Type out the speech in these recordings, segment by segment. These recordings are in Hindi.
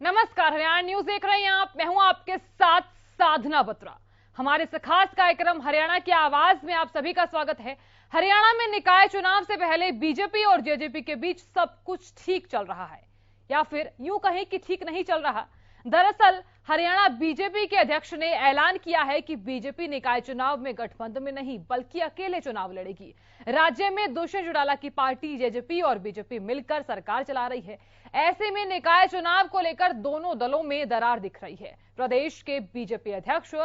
नमस्कार, हरियाणा न्यूज देख रहे हैं आप। मैं हूं आपके साथ साधना बत्रा। हमारे इस खास कार्यक्रम हरियाणा की आवाज में आप सभी का स्वागत है। हरियाणा में निकाय चुनाव से पहले बीजेपी और जेजेपी के बीच सब कुछ ठीक चल रहा है, या फिर यूं कहें कि ठीक नहीं चल रहा। दरअसल हरियाणा बीजेपी के अध्यक्ष ने ऐलान किया है कि बीजेपी निकाय चुनाव में गठबंधन में नहीं बल्कि अकेले चुनाव लड़ेगी। राज्य में दुष्यंत चौटाला की पार्टी जेजेपी और बीजेपी मिलकर सरकार चला रही है। ऐसे में निकाय चुनाव को लेकर दोनों दलों में दरार दिख रही है। प्रदेश के बीजेपी अध्यक्ष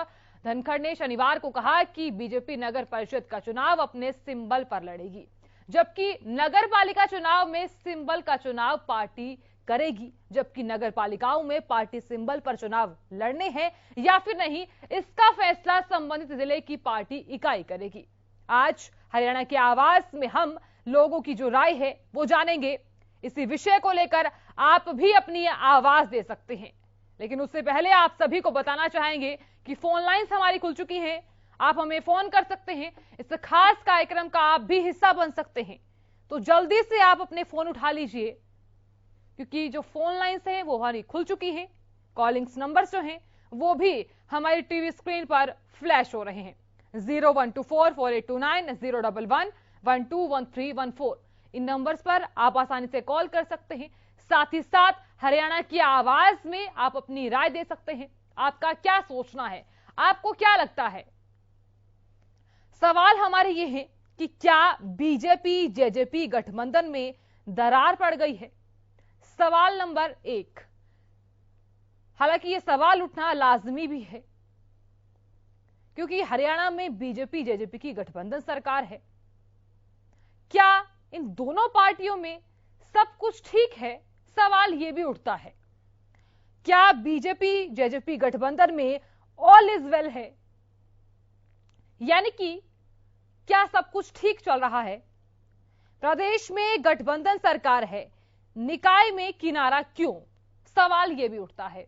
धनखड़ ने शनिवार को कहा कि बीजेपी नगर परिषद का चुनाव अपने सिंबल पर लड़ेगी, जबकि नगर पालिका चुनाव में सिंबल का चुनाव पार्टी करेगी। जबकि नगर पालिकाओं में पार्टी सिंबल पर चुनाव लड़ने हैं या फिर नहीं, इसका फैसला संबंधित जिले की पार्टी इकाई करेगी। आज हरियाणा की आवाज में हम लोगों की जो राय है वो जानेंगे। इसी विषय को लेकर आप भी अपनी आवाज दे सकते हैं, लेकिन उससे पहले आप सभी को बताना चाहेंगे कि फोन लाइंस हमारी खुल चुकी हैं। आप हमें फोन कर सकते हैं। इस खास कार्यक्रम का आप भी हिस्सा बन सकते हैं, तो जल्दी से आप अपने फोन उठा लीजिए, क्योंकि जो फोन लाइंस हैं वो हमारी खुल चुकी हैं। कॉलिंग्स नंबर जो हैं वो भी हमारी टीवी स्क्रीन पर फ्लैश हो रहे हैं। 01244829 011 121314 इन नंबर्स पर आप आसानी से कॉल कर सकते हैं। साथ ही साथ हरियाणा की आवाज में आप अपनी राय दे सकते हैं। आपका क्या सोचना है, आपको क्या लगता है? सवाल हमारे ये है कि क्या बीजेपी जेजेपी गठबंधन में दरार पड़ गई है? सवाल नंबर 1। हालांकि ये सवाल उठना लाजमी भी है, क्योंकि हरियाणा में बीजेपी जेजेपी की गठबंधन सरकार है। क्या इन दोनों पार्टियों में सब कुछ ठीक है? सवाल यह भी उठता है, क्या बीजेपी जेजेपी गठबंधन में ऑल इज वेल है, यानी कि क्या सब कुछ ठीक चल रहा है? प्रदेश में गठबंधन सरकार है, निकाय में किनारा क्यों? सवाल यह भी उठता है।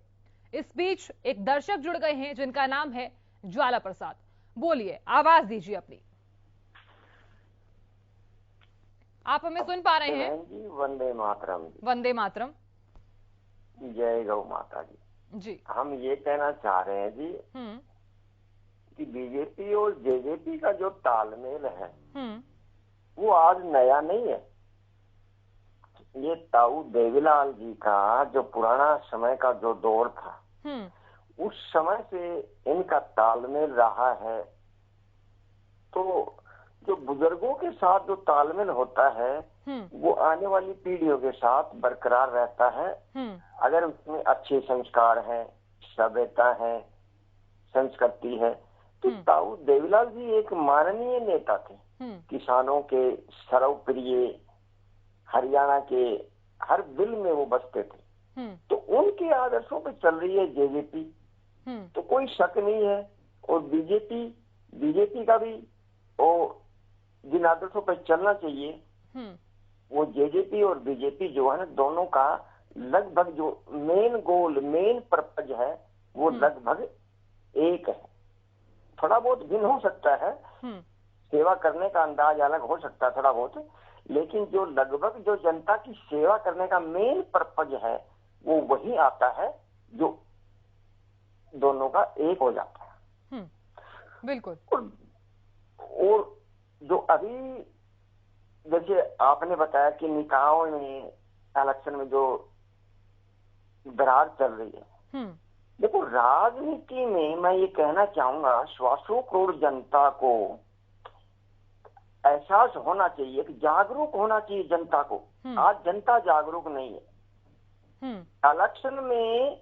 इस बीच एक दर्शक जुड़ गए हैं जिनका नाम है ज्वाला प्रसाद। बोलिए, आवाज दीजिए अपनी। आप हमें सुन पा रहे हैं? जी, वंदे मातरम। वंदे मातरम। जय गौ माता जी। हम ये कहना चाह रहे हैं जी कि बीजेपी और जेजेपी का जो तालमेल है वो आज नया नहीं है। ये ताऊ देवीलाल जी का जो पुराना समय का जो दौर था, उस समय से इनका तालमेल रहा है। तो जो बुजुर्गों के साथ जो तालमेल होता है वो आने वाली पीढ़ियों के साथ बरकरार रहता है, अगर उसमें अच्छे संस्कार हैं, सभ्यता है, संस्कृति है। तो ताऊ देवीलाल जी एक माननीय नेता थे, किसानों के सर्वप्रिय, हरियाणा के हर दिल में वो बसते थे। तो उनके आदर्शों पे चल रही है जेजेपी, तो कोई शक नहीं है। और बीजेपी का भी वो जिन आदर्शों पर चलना चाहिए, वो जेजेपी और बीजेपी जो है ना, दोनों का लगभग जो मेन गोल, मेन पर्पज है वो लगभग एक है। थोड़ा बहुत भिन्न हो सकता है, सेवा करने का अंदाज अलग हो सकता है थोड़ा बहुत, लेकिन जो लगभग जो जनता की सेवा करने का मेन पर्पज है वो वही आता है जो दोनों का एक हो जाता है। बिल्कुल। और जो अभी जैसे आपने बताया कि निकायों में इलेक्शन में जो दरार चल रही है, देखो राजनीति में मैं ये कहना चाहूंगा, 100 करोड़ जनता को एहसास होना चाहिए कि जागरूक होना चाहिए जनता को। आज जनता जागरूक नहीं है। इलेक्शन में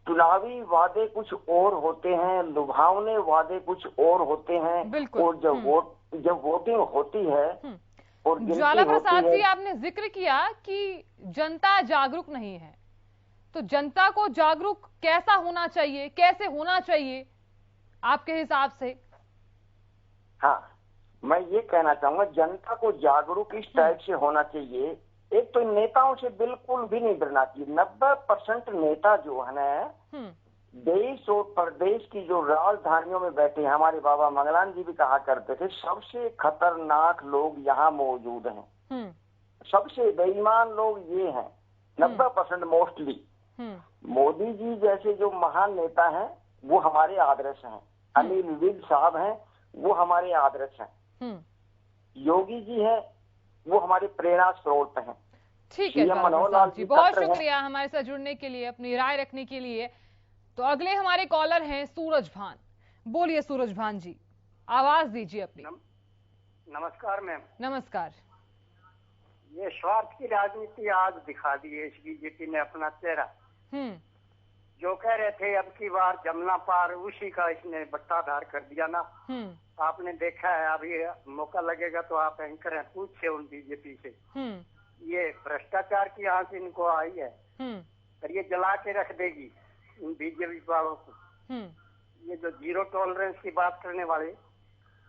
चुनावी वादे कुछ और होते हैं, लुभावने वादे कुछ और होते हैं, और जब वोटिंग होती है और ज्वाला प्रसाद जी, आपने जिक्र किया कि जनता जागरूक नहीं है, तो जनता को जागरूक कैसा होना चाहिए, कैसे होना चाहिए आपके हिसाब से? हाँ, मैं ये कहना चाहूंगा जनता को जागरूक इस टाइप से होना चाहिए। एक तो नेताओं से बिल्कुल भी नहीं डरना चाहिए। 90% नेता जो है ना, देश और प्रदेश की जो राजधानियों में बैठे हैं, हमारे बाबा मंगलान जी भी कहा करते थे, सबसे खतरनाक लोग यहाँ मौजूद हैं। सबसे बेईमान लोग ये हैं, 90% मोस्टली। मोदी जी जैसे जो महान नेता हैं वो हमारे आदर्श हैं। अनिल विज साहब हैं वो हमारे आदर्श हैं। योगी जी है वो हमारे प्रेरणा स्रोत हैं। ठीक है मनोहर लाल जी, बहुत शुक्रिया हमारे साथ जुड़ने के लिए, अपनी राय रखने के लिए। तो अगले हमारे कॉलर हैं सूरज भान। बोलिए सूरज भान जी, आवाज दीजिए अपनी। नमस्कार मैम। नमस्कार। ये स्वार्थ की राजनीति आज दिखा दी है इस बीजेपी ने अपना चेहरा। जो कह रहे थे अब की बार जमुना पार, उसी का इसने बट्टाधार कर दिया ना। आपने देखा है, अभी मौका लगेगा तो आप एंकर हैं, पूछे उन बीजेपी से। ये भ्रष्टाचार की आंच इनको आई है और ये जला के रख देगी इन बीजेपी वालों को। ये जो जीरो टॉलरेंस की बात करने वाले,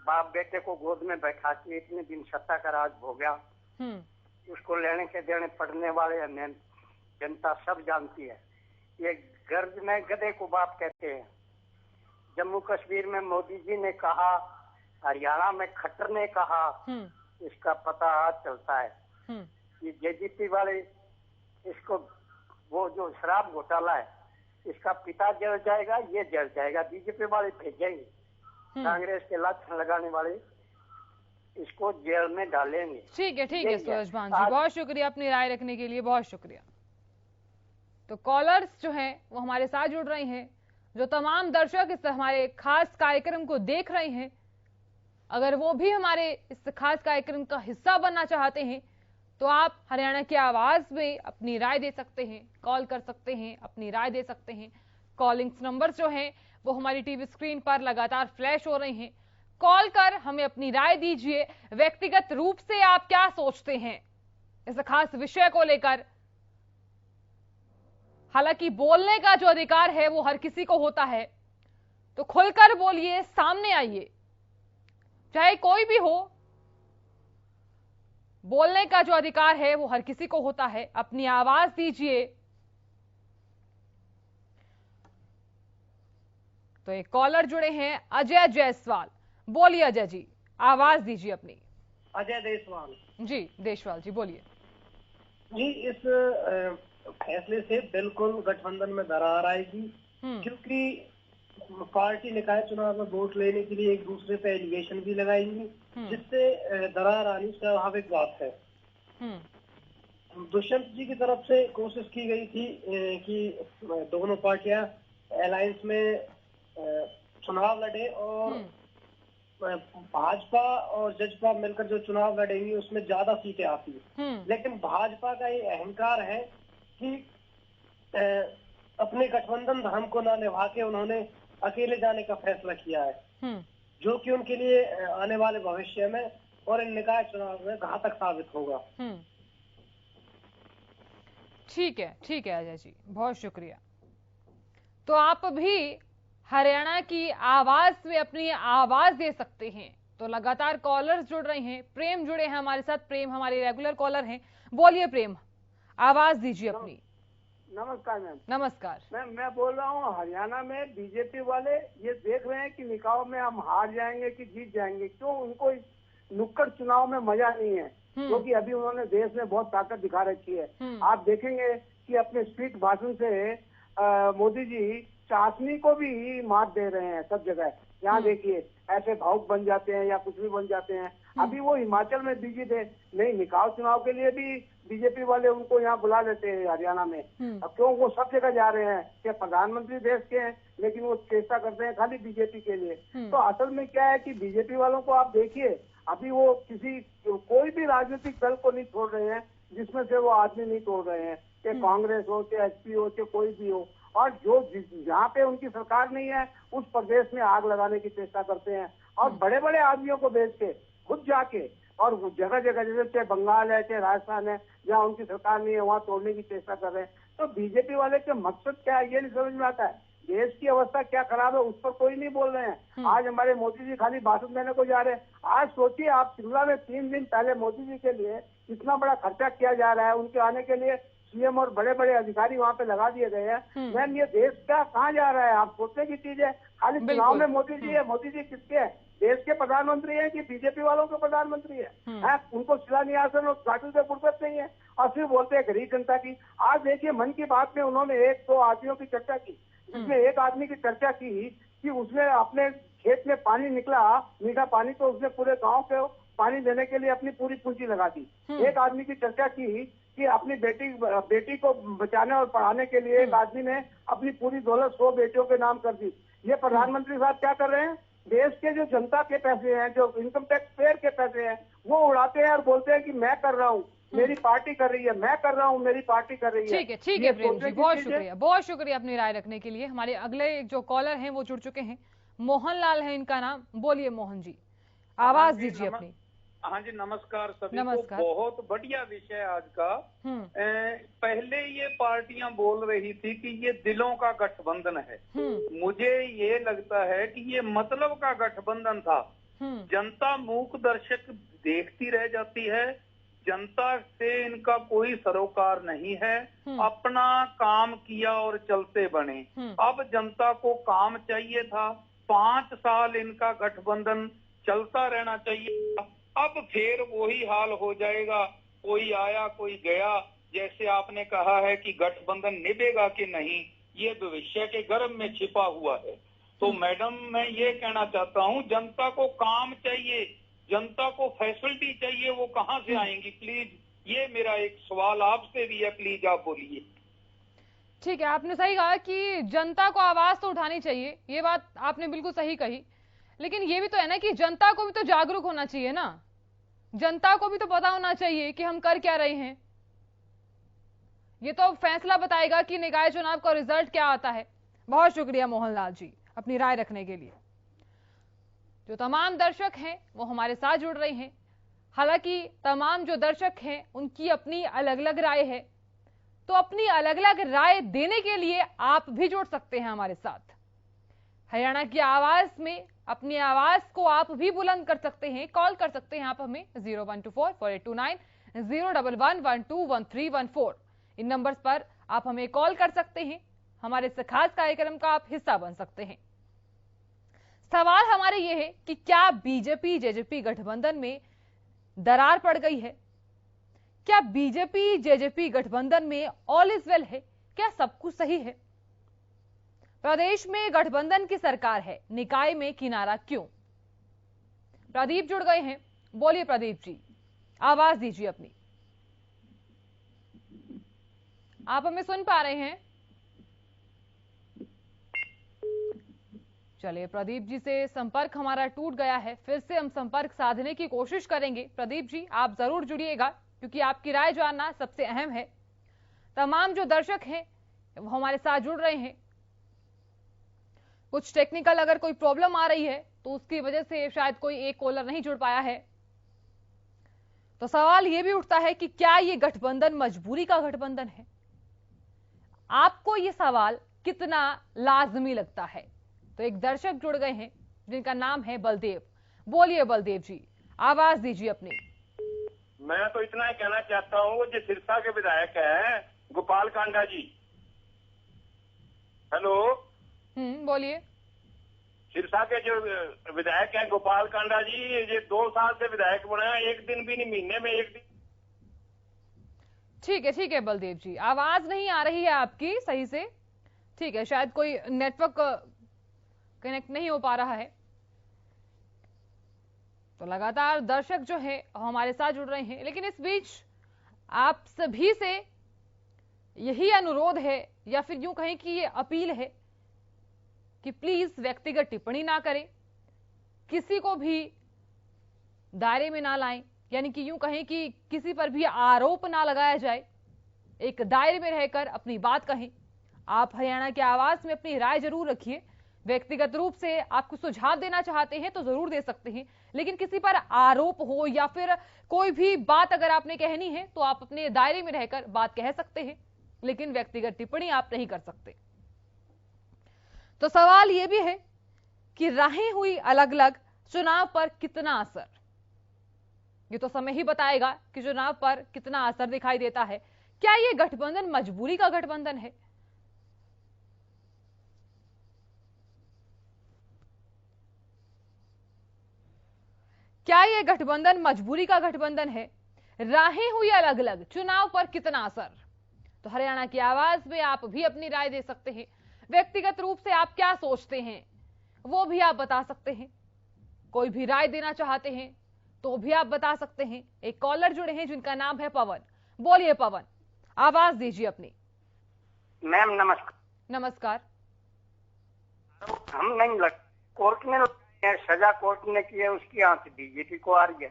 बाप बेटे को गोद में बैठा के इतने दिन सत्ता का राज भोगा, उसको लेने के देने पड़ने वाले जनता सब जानती है। ये गर्ज में गधे को बाप कहते हैं। जम्मू कश्मीर में मोदी जी ने कहा, हरियाणा में खट्टर ने कहा, इसका पता आज चलता है। ये जेजेपी वाले, इसको वो जो शराब घोटाला है इसका पिता जल जाएगा, ये जल जाएगा। बीजेपी वाले भेजेंगे, कांग्रेस के लक्षण लगाने वाले इसको जेल में डालेंगे। ठीक है सूरज भान जी, बहुत शुक्रिया अपनी राय रखने के लिए, बहुत शुक्रिया। तो कॉलर्स जो हैं वो हमारे साथ जुड़ रहे हैं, जो तमाम दर्शक इस हमारे खास कार्यक्रम को देख रहे हैं, अगर वो भी हमारे इस खास कार्यक्रम का हिस्सा बनना चाहते हैं तो आप हरियाणा की आवाज में अपनी राय दे सकते हैं, कॉल कर सकते हैं, अपनी राय दे सकते हैं। कॉलिंग्स नंबर जो हैं वो हमारी टीवी स्क्रीन पर लगातार फ्लैश हो रहे हैं। कॉल कर हमें अपनी राय दीजिए। व्यक्तिगत रूप से आप क्या सोचते हैं इस खास विषय को लेकर। हालांकि बोलने का जो अधिकार है वो हर किसी को होता है, तो खुलकर बोलिए, सामने आइए, चाहे कोई भी हो। बोलने का जो अधिकार है वो हर किसी को होता है, अपनी आवाज दीजिए। तो एक कॉलर जुड़े हैं, अजय जायसवाल। बोलिए अजय जी, आवाज दीजिए अपनी। अजय देशवाल जी, देशवाल जी बोलिए। जी, इस फैसले से बिल्कुल गठबंधन में दरार आएगी, क्योंकि पार्टी निकाय चुनाव में वोट लेने के लिए एक दूसरे पे एलिगेशन भी लगाएंगी, जिससे दरार आनी स्वाभाविक बात है। दुष्यंत जी की तरफ से कोशिश की गई थी कि दोनों पार्टियां अलायंस में चुनाव लड़े और भाजपा और जजपा मिलकर जो चुनाव लड़ेंगी उसमें ज्यादा सीटें आती है। लेकिन भाजपा का ये अहंकार है कि अपने गठबंधन धर्म को न निभा के उन्होंने अकेले जाने का फैसला किया है, जो कि उनके लिए आने वाले भविष्य में और इन निकाय चुनाव में घातक साबित होगा। ठीक है अजय जी, बहुत शुक्रिया। तो आप भी हरियाणा की आवाज में अपनी आवाज दे सकते हैं। तो लगातार कॉलर्स जुड़ रहे हैं। प्रेम जुड़े हैं हमारे साथ। प्रेम हमारे रेगुलर कॉलर हैं। बोलिए प्रेम, आवाज दीजिए अपनी। नमस्कार मैम। नमस्कार मैम, मैं बोल रहा हूँ हरियाणा में बीजेपी वाले ये देख रहे हैं कि निकाय में हम हार जाएंगे कि जीत जाएंगे। क्यों उनको नुक्कड़ चुनाव में मजा नहीं है, क्योंकि अभी उन्होंने देश में बहुत ताकत दिखा रखी है। आप देखेंगे कि अपने स्पीच भाषण से मोदी जी चाशनी को भी मात दे रहे हैं सब जगह। यहाँ देखिए ऐसे भावुक बन जाते हैं या कुछ भी बन जाते हैं। अभी वो हिमाचल में बिजी थे, नहीं निकाय चुनाव के लिए भी बीजेपी वाले उनको यहाँ बुला लेते हैं हरियाणा में। अब क्यों वो सब जगह जा रहे हैं कि प्रधानमंत्री देश के हैं, लेकिन वो चेष्टा करते हैं खाली बीजेपी के लिए। तो असल में क्या है कि बीजेपी वालों को आप देखिए, अभी वो कोई भी राजनीतिक दल को नहीं छोड़ रहे हैं जिसमें से वो आदमी नहीं तोड़ रहे हैं, कि कांग्रेस हो, कि एचपी हो, कि कोई भी हो। और जो जहाँ पे उनकी सरकार नहीं है उस प्रदेश में आग लगाने की चेष्टा करते हैं, और बड़े बड़े आदमियों को भेज के खुद जाके और जगह जगह जैसे चाहे बंगाल है, चाहे राजस्थान है, जहाँ उनकी सरकार नहीं है वहाँ तोड़ने की चेष्टा कर रहे हैं। तो बीजेपी वाले के मकसद क्या है ये नहीं समझ में आता है। देश की अवस्था क्या खराब है उस पर कोई नहीं बोल रहे हैं। आज हमारे मोदी जी खाली भाषण देने को जा रहे हैं। आज सोचिए आप, शिमला में 3 दिन पहले मोदी जी के लिए इतना बड़ा खर्चा किया जा रहा है, उनके आने के लिए सीएम और बड़े बड़े अधिकारी वहाँ पे लगा दिए गए हैं। मैम, ये देश क्या कहाँ जा रहा है? आप सोचने की चीज है। खाली चुनाव में मोदी जी है, मोदी जी किसके है? देश के प्रधानमंत्री हैं कि बीजेपी वालों के प्रधानमंत्री हैं? उनको शिलान्यासन और उद्घाटन से फुर्सत नहीं है और फिर बोलते हैं गरीब जनता की। आज देखिए मन की बात में उन्होंने 1-2 आदमियों की चर्चा की, जिसमें एक आदमी की चर्चा की कि उसने अपने खेत में पानी निकला मीठा पानी, तो उसने पूरे गांव को पानी देने के लिए अपनी पूरी पूंजी लगा दी। एक आदमी की चर्चा की कि अपनी बेटी को बचाने और पढ़ाने के लिए एक आदमी ने अपनी पूरी दौलत 100 बेटियों के नाम कर दी। ये प्रधानमंत्री साहब क्या कर रहे हैं? देश के जो जनता के पैसे हैं, जो इनकम टैक्स पेयर के पैसे हैं, वो उड़ाते हैं और बोलते हैं कि मैं कर रहा हूँ, मेरी पार्टी कर रही है, मैं कर रहा हूँ, मेरी पार्टी कर रही है। ठीक है प्रेम जी, बहुत शुक्रिया अपनी राय रखने के लिए। हमारे अगले जो कॉलर हैं वो जुड़ चुके हैं, मोहन लाल है इनका नाम। बोलिए मोहन जी, आवाज दीजिए अपनी। हाँ जी, नमस्कार सभी को। बहुत बढ़िया विषय आज का। पहले ये पार्टियां बोल रही थी कि ये दिलों का गठबंधन है। मुझे ये लगता है कि ये मतलब का गठबंधन था। जनता मूक दर्शक देखती रह जाती है, जनता से इनका कोई सरोकार नहीं है, अपना काम किया और चलते बने। अब जनता को काम चाहिए था, 5 साल इनका गठबंधन चलता रहना चाहिए। अब फिर वही हाल हो जाएगा, कोई आया कोई गया। जैसे आपने कहा है कि गठबंधन निभेगा कि नहीं, ये भविष्य के गर्भ में छिपा हुआ है। तो मैडम मैं ये कहना चाहता हूँ, जनता को काम चाहिए, जनता को फैसिलिटी चाहिए, वो कहाँ से आएंगी? प्लीज, ये मेरा एक सवाल आपसे भी है, प्लीज आप बोलिए। ठीक है, आपने सही कहा कि जनता को आवाज तो उठानी चाहिए, ये बात आपने बिल्कुल सही कही। लेकिन ये भी तो है ना कि जनता को भी तो जागरूक होना चाहिए ना, जनता को भी तो पता होना चाहिए कि हम कर क्या रहे हैं। ये तो फैसला बताएगा कि निकाय चुनाव का रिजल्ट क्या आता है। बहुत शुक्रिया मोहनलाल जी अपनी राय रखने के लिए। जो तमाम दर्शक हैं वो हमारे साथ जुड़ रहे हैं। हालांकि तमाम जो दर्शक हैं उनकी अपनी अलग अलग राय है, तो अपनी अलग अलग राय देने के लिए आप भी जुड़ सकते हैं हमारे साथ। हरियाणा की आवाज में अपनी आवाज को आप भी बुलंद कर सकते हैं, कॉल कर सकते हैं आप हमें 0124-4829-011121314। इन नंबर्स पर आप हमें कॉल कर सकते हैं, हमारे इस खास कार्यक्रम का आप हिस्सा बन सकते हैं। सवाल हमारे ये है कि क्या बीजेपी जेजेपी गठबंधन में दरार पड़ गई है? क्या बीजेपी जेजेपी गठबंधन में ऑल इज वेल है? क्या सब कुछ सही है? प्रदेश में गठबंधन की सरकार है, निकाय में किनारा क्यों? प्रदीप जुड़ गए हैं। बोलिए प्रदीप जी, आवाज दीजिए अपनी। आप हमें सुन पा रहे हैं? चलिए, प्रदीप जी से संपर्क हमारा टूट गया है, फिर से हम संपर्क साधने की कोशिश करेंगे। प्रदीप जी आप जरूर जुड़िएगा, क्योंकि आपकी राय जानना सबसे अहम है। तमाम जो दर्शक हैं वो हमारे साथ जुड़ रहे हैं। कुछ टेक्निकल अगर कोई प्रॉब्लम आ रही है तो उसकी वजह से शायद कोई एक कॉलर नहीं जुड़ पाया है। तो सवाल यह भी उठता है कि क्या ये गठबंधन मजबूरी का गठबंधन है? आपको ये सवाल कितना लाजमी लगता है? तो एक दर्शक जुड़ गए हैं जिनका नाम है बलदेव। बोलिए बलदेव जी, आवाज दीजिए अपनी। मैं तो इतना ही कहना चाहता हूँ, जो सिरसा के विधायक है गोपाल कांडा जी। हेलो, बोलिए। सिरसा के जो विधायक हैं गोपाल कांडा जी, ये 2 साल से विधायक बने हैं, एक दिन भी नहीं, महीने में एक दिन। ठीक है बलदेव जी, आवाज नहीं आ रही है आपकी सही से। ठीक है, शायद कोई नेटवर्क कनेक्ट नहीं हो पा रहा है। तो लगातार दर्शक जो है हमारे साथ जुड़ रहे हैं, लेकिन इस बीच आप सभी से यही अनुरोध है, या फिर यूं कहें कि ये अपील है कि प्लीज व्यक्तिगत टिप्पणी ना करें, किसी को भी दायरे में ना लाएं, यानी कि यूं कहें कि किसी पर भी आरोप ना लगाया जाए। एक दायरे में रहकर अपनी बात कहें। आप हरियाणा की आवाज में अपनी राय जरूर रखिए। व्यक्तिगत रूप से आपको सुझाव देना चाहते हैं तो जरूर दे सकते हैं, लेकिन किसी पर आरोप हो या फिर कोई भी बात अगर आपने कहनी है तो आप अपने दायरे में रहकर बात कह सकते हैं, लेकिन व्यक्तिगत टिप्पणी आप नहीं कर सकते। तो सवाल यह भी है कि राहें हुई अलग अलग, चुनाव पर कितना असर? ये तो समय ही बताएगा कि चुनाव पर कितना असर दिखाई देता है। क्या यह गठबंधन मजबूरी का गठबंधन है? क्या ये गठबंधन मजबूरी का गठबंधन है? राहें हुई अलग अलग, चुनाव पर कितना असर? तो हरियाणा की आवाज में आप भी अपनी राय दे सकते हैं। व्यक्तिगत रूप से आप क्या सोचते हैं वो भी आप बता सकते हैं। कोई भी राय देना चाहते हैं तो भी आप बता सकते हैं। एक कॉलर जुड़े हैं जिनका नाम है पवन। बोलिए पवन, आवाज दीजिए अपनी। मैम नमस्कार। नमस्कार। हम नहीं कोर्ट में सजा कोर्ट ने की है, उसकी यहाँ से बीजेपी को आ रही है।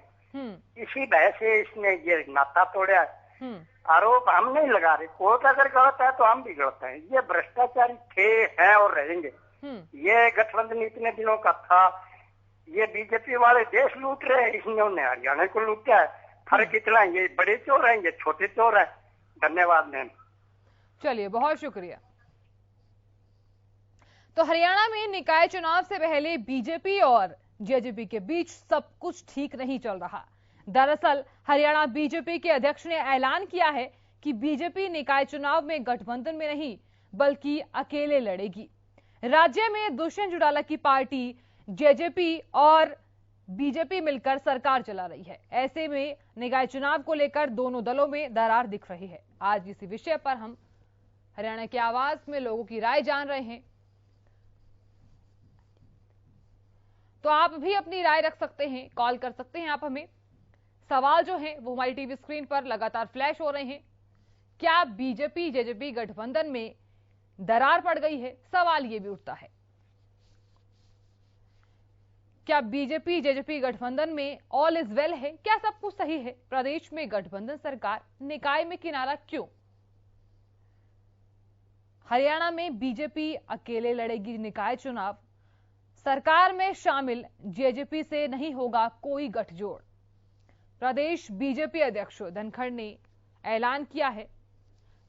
इसी वजह से इसने ये नाता तोड़ा है। आरोप हम नहीं लगा रहे, कोर्ट अगर गलत है तो हम भी गलत हैं। ये भ्रष्टाचारी थे, हैं और रहेंगे। ये गठबंधन इतने दिनों का था, ये बीजेपी वाले देश लूट रहे हैं, इसने उन्हें हरियाणा को लूटा है। फर्क इतना है, ये बड़े चोर हैं, ये छोटे चोर हैं। धन्यवाद मैम। चलिए, बहुत शुक्रिया। तो हरियाणा में निकाय चुनाव से पहले बीजेपी और जेजेपी के बीच सब कुछ ठीक नहीं चल रहा। दरअसल हरियाणा बीजेपी के अध्यक्ष ने ऐलान किया है कि बीजेपी निकाय चुनाव में गठबंधन में नहीं बल्कि अकेले लड़ेगी। राज्य में दुष्यंत चौटाला की पार्टी जेजेपी और बीजेपी मिलकर सरकार चला रही है। ऐसे में निकाय चुनाव को लेकर दोनों दलों में दरार दिख रही है। आज इसी विषय पर हम हरियाणा की आवाज में लोगों की राय जान रहे हैं। तो आप भी अपनी राय रख सकते हैं, कॉल कर सकते हैं आप हमें। सवाल जो है वो हमारी टीवी स्क्रीन पर लगातार फ्लैश हो रहे हैं। क्या बीजेपी जेजेपी गठबंधन में दरार पड़ गई है? सवाल ये भी उठता है। क्या बीजेपी जेजेपी गठबंधन में ऑल इज वेल है? क्या सब कुछ सही है? प्रदेश में गठबंधन सरकार निकाय में किनारा क्यों? हरियाणा में बीजेपी अकेले लड़ेगी निकाय चुनाव। सरकार में शामिल जेजेपी से नहीं होगा कोई गठजोड़। प्रदेश बीजेपी अध्यक्ष धनखड़ ने ऐलान किया है।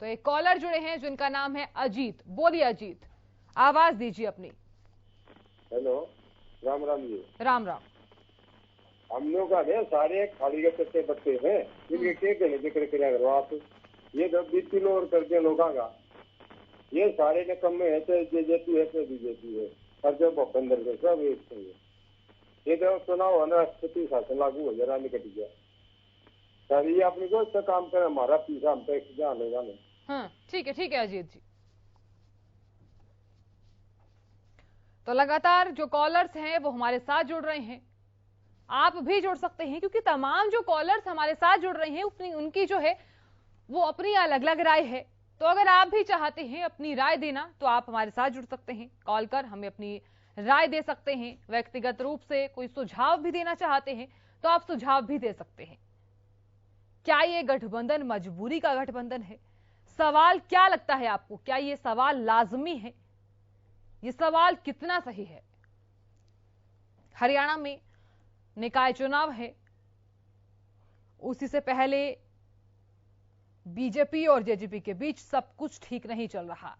तो एक कॉलर जुड़े हैं जिनका नाम है अजीत। बोलिए अजीत, आवाज दीजिए अपनी। हेलो, राम राम जी। राम राम। हम लोग का सारे खाली के पत्ते बच्चे हैं, इनके के कहने जिक्र किया करो आप। ये तो 20 किलो और करके लोगों का ये सारे ने कम में है, तो जेजेपी है तो बीजेपी है, और जो भूपेंद्र के सब एक है। ये तो चुनाव होना स्थिति शासन लागू हो जरा निकट गया सर। ये अपनी को अच्छा काम करे, हमारा पीछा हम पे ध्यान लेगा नहीं। हाँ ठीक है अजीत जी। तो लगातार जो कॉलर्स हैं वो हमारे साथ जुड़ रहे हैं। आप भी जुड़ सकते हैं क्योंकि तमाम जो कॉलर्स हमारे साथ जुड़ रहे हैं उनकी जो है वो अपनी अलग अलग राय है। तो अगर आप भी चाहते हैं अपनी राय देना तो आप हमारे साथ जुड़ सकते हैं, कॉल कर हमें अपनी राय दे सकते हैं। व्यक्तिगत रूप से कोई सुझाव भी देना चाहते हैं तो आप सुझाव भी दे सकते हैं। क्या ये गठबंधन मजबूरी का गठबंधन है? सवाल क्या लगता है आपको? क्या ये सवाल लाजमी है? ये सवाल कितना सही है? हरियाणा में निकाय चुनाव है, उसी से पहले बीजेपी और जेजेपी के बीच सब कुछ ठीक नहीं चल रहा।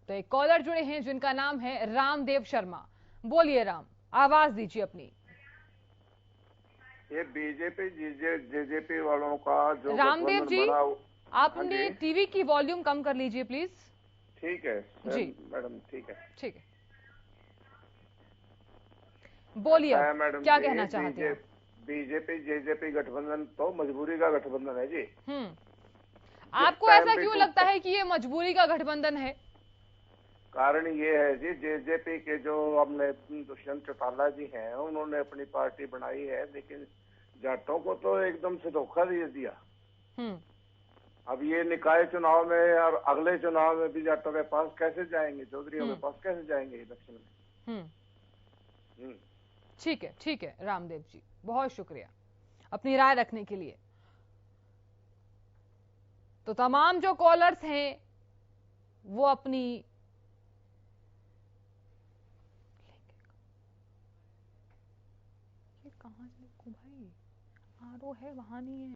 तो एक कॉलर जुड़े हैं जिनका नाम है रामदेव शर्मा। बोलिए राम, आवाज दीजिए अपनी। ये बीजेपी जेजेपी वालों का जो रामदेव जी, आप अपनी टीवी की वॉल्यूम कम कर लीजिए प्लीज। ठीक है जी मैडम, ठीक है बोलिए मैडम। क्या कहना चाहते हैं? बीजेपी जेजेपी गठबंधन तो मजबूरी का गठबंधन है जी। आपको ऐसा क्यों लगता है कि ये मजबूरी का गठबंधन है? कारण ये है जी, जेजेपी के जो हमने दुष्यंत चौटाला जी हैं, उन्होंने अपनी पार्टी बनाई है, लेकिन जाटों को तो एकदम से धोखा दे दिया। अब ये निकाय चुनाव में और अगले चुनाव में भी जाटों के पास कैसे जाएंगे, चौधरीयों के पास कैसे जाएंगे इलेक्शन में। ठीक है रामदेव जी, बहुत शुक्रिया अपनी राय रखने के लिए। तो तमाम जो कॉलर्स हैं वो अपनी कहां भाई आरो है वहां नहीं है।